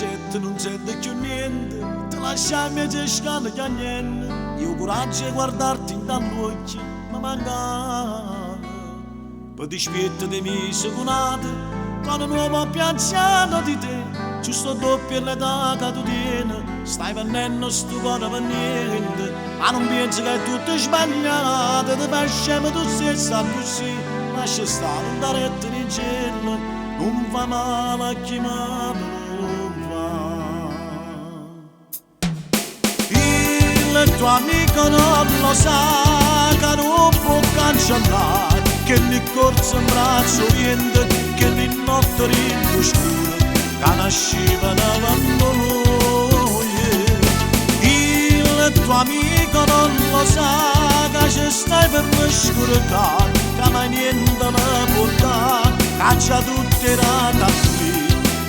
gente non sente più niente, ti lasciami e ti scala che niente. Io coraggio di guardarti in dagli occhi, ma manca. Per dispietto di me secunate, quando un uomo piangiano di te, giusto doppio l'età che tu tieni, stai venendo sto cuore per niente. Ma non pensi che è tutto sbagliato, ti fai scemo tu stessa così, lascia stare un daretto in cielo, non fa male a chi ma non fa. Il tuo amico non lo sa che non può cancellare, che mi corso in braccio niente, che mi notte ringo scuro, che nasceva davanti a noi. Il tuo amico non lo sa che ci stai per me scurtare, che mai niente mi può dare, che c'ha tutte rate a qui,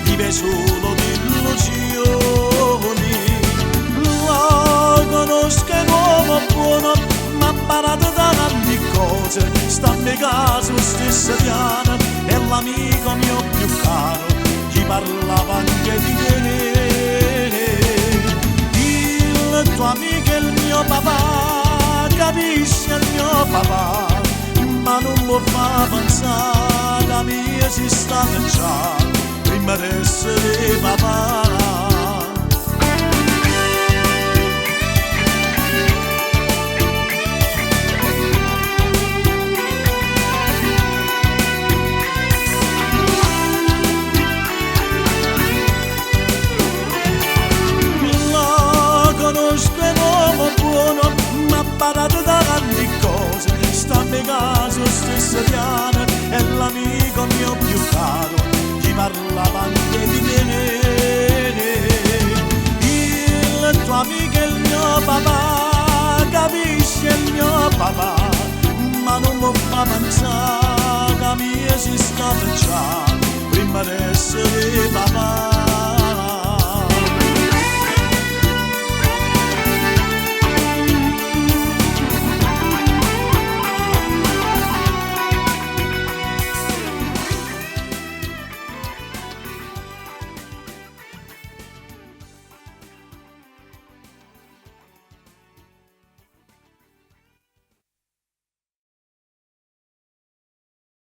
vive solo di illusioni. Lo conosco è un uomo buono, ma ha imparato da tanti cose, sta a mio caso stesso piano, è l'amico mio più caro, chi parlava anche di te. Il tuo amico è il mio papà, capisci il mio papà, ma non mi fa pensare che mi esistava già prima di essere papà. Imparato da tanti cose, sta a mio caso stesso piano, è l'amico mio più caro, chi parlava anche di me. Il tuo amico è il mio papà, capisci è il mio papà, ma non mi fa pensare che mi esistava già prima di essere papà.